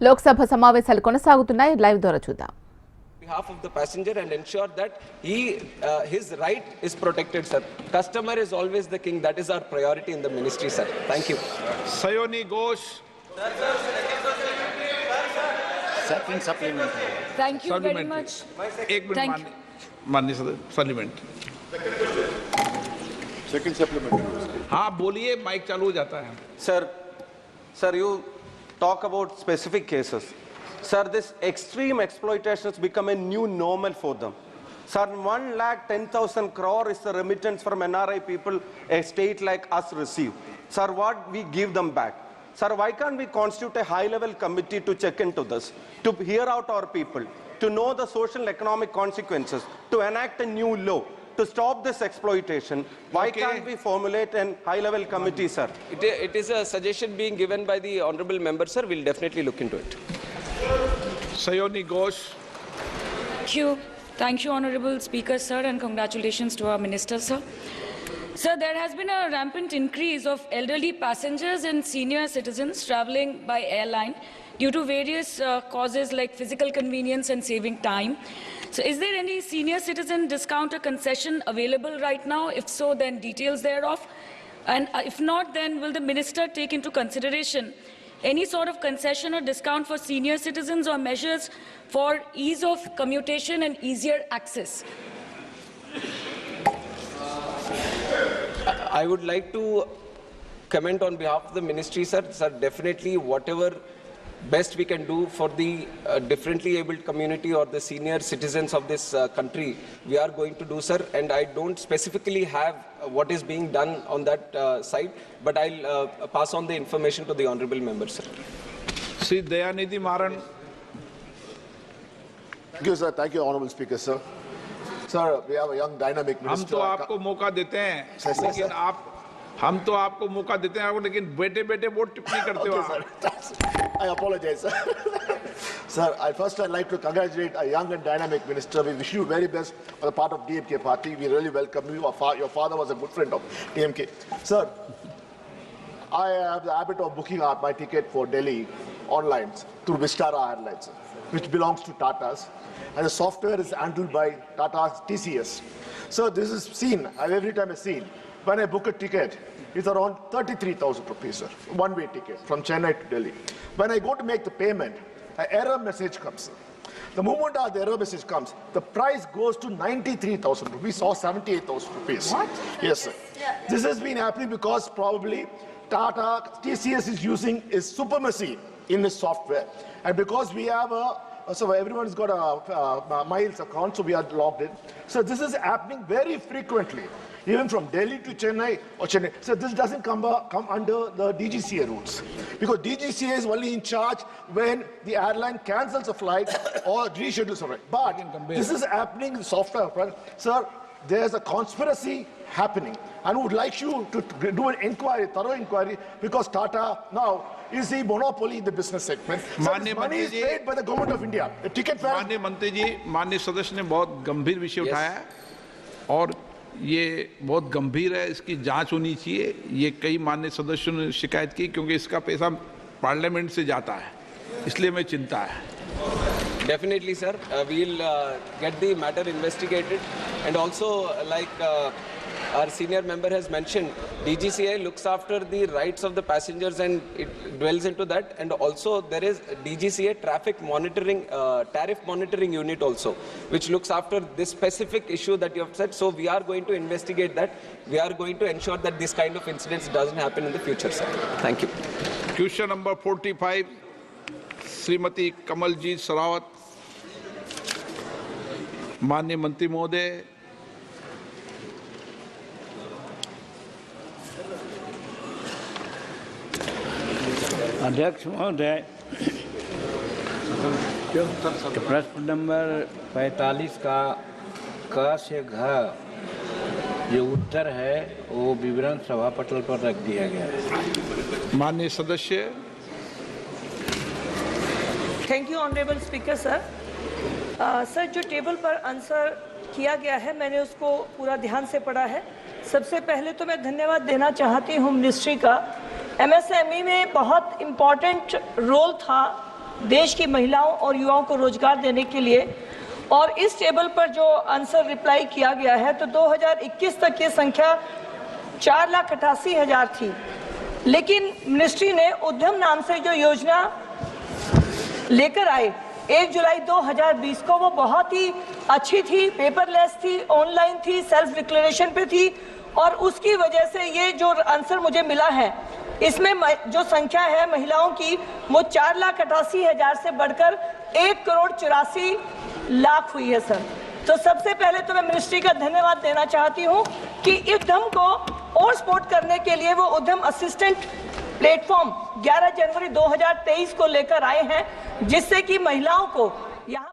లోక్సభ సమావేశాలు కొనసాగుతున్నాయి. లైవ్ ద్వారా చూద్దాం. Behalf of the passenger and ensure that his right is protected, sir. Customer is always the king. That is our priority in the ministry, sir. Thank you. Sayoni Ghosh. Second supplementary. Thank you very much. एक minute माननीय सदस्य supplement. Second supplementary. हाँ बोलिए, mic चालू हो जाता है. Sir, you talk about specific cases. Sir, this extreme exploitation has become a new normal for them. Sir, 1,10,000 crore is the remittance from NRI people a state like us receive. Sir, what we give them back? Sir, why can't we constitute a high-level committee to check into this, to hear out our people, to know the social and economic consequences, to enact a new law, to stop this exploitation? Why can't we formulate a high-level committee, sir? It is a suggestion being given by the honorable member, sir. We'll definitely look into it. Sayoni Ghosh. Thank you, Honorable Speaker, sir, and congratulations to our Minister, sir. Sir, there has been a rampant increase of elderly passengers and senior citizens traveling by airline due to various causes like physical convenience and saving time. So is there any senior citizen discount or concession available right now? If so, then details thereof. And if not, then will the Minister take into consideration any sort of concession or discount for senior citizens or measures for ease of commutation and easier access? I would like to comment on behalf of the ministry, sir. Sir, definitely whatever best we can do for the differently abled community or the senior citizens of this country, we are going to do, sir. And I don't specifically have what is being done on that side, but I'll pass on the information to the honorable member, sir. Sri Dayanidhi Maran. Thank you, sir. Thank you, Honorable Speaker, sir. Sir, we have a young dynamic हम minister. तो आपको मौका देते हैं, लेकिन हम तो आपको मौका देते हैं, लेकिन बेटे बहुत टिप्पणी करते हो. I apologize, sir. Sir, I'd like to congratulate a young and dynamic minister. We wish you very best on the part of DMK party. We really welcome you. Your father was a good friend of DMK. Sir, I have the habit of booking out my ticket for Delhi online through Vistara Airlines, which belongs to Tata's. And the software is handled by Tata's TCS. So this is seen, every time I've seen. When I book a ticket, it's around 33,000 rupees, sir. One-way ticket from Chennai to Delhi. When I go to make the payment, an error message comes. The moment the error message comes, the price goes to 93,000 rupees or 78,000 rupees. What? Yes, sir. Yeah. This has been happening because probably Tata, TCS is using is supremacy in the software. And because we have so everyone's got a miles account, so we are logged in. So this is happening very frequently, even from Delhi to Chennai or Chennai. So this doesn't come under the DGCA rules, because DGCA is only in charge when the airline cancels a flight or reschedules a flight. But this is happening in the software front. Sir, there's a conspiracy happening, and would like you to do an inquiry, thorough inquiry, because Tata now is the monopoly in the business segment. So this money is paid by the government of India. The ticket fare. माननीय मंत्री जी, माननीय सदस्य ने बहुत गंभीर विषय उठाया है और ये बहुत गंभीर है, इसकी जांच होनी चाहिए. ये कई माननीय सदस्यों ने शिकायत की क्योंकि इसका पैसा पार्लियामेंट से जाता है, इसलिए मैं चिंता है. Definitely, sir. We'll get the matter investigated, and also, like our senior member has mentioned, DGCA looks after the rights of the passengers and it dwells into that. And also, there is DGCA traffic monitoring, tariff monitoring unit also, which looks after this specific issue that you have said. So we are going to investigate that. We are going to ensure that this kind of incidents doesn't happen in the future, sir. Thank you. Question number 45, Shrimati Kamaljeet Sarawat. माननीय मंत्री महोदय, अध्यक्ष महोदय, प्रश्न number 45 का क से घ जो उत्तर है वो विवरण सभा पटल पर रख दिया गया है. माननीय सदस्य. Thank you honourable speaker sir. Sir, जो टेबल पर आंसर किया गया है मैंने उसको पूरा ध्यान से पढ़ा है. सबसे पहले तो मैं धन्यवाद देना चाहती हूँ मिनिस्ट्री का. एमएसएमई में बहुत इम्पोर्टेंट रोल था देश की महिलाओं और युवाओं को रोजगार देने के लिए। और इस टेबल पर जो आंसर रिप्लाई किया गया है तो 2021 तक ये संख्या 4,88,000 थी, लेकिन मिनिस्ट्री ने उद्यम नाम से जो योजना लेकर आए 1 जुलाई 2020 को, वो बहुत ही अच्छी थी, पेपरलेस थी, ऑनलाइन थी, सेल्फ डिक्लेरेशन पे थी, और उसकी वजह से ये जो आंसर मुझे मिला है इसमें जो संख्या है महिलाओं की वो 4,88,000 से बढ़कर 1,84,00,000 हुई है सर। तो सबसे पहले तो मैं मिनिस्ट्री का धन्यवाद देना चाहती हूँ कि उद्यम को और सपोर्ट करने के लिए वो उद्यम असिस्टेंट प्लेटफॉर्म 11 जनवरी 2023 को लेकर आए हैं, जिससे कि महिलाओं को यहाँ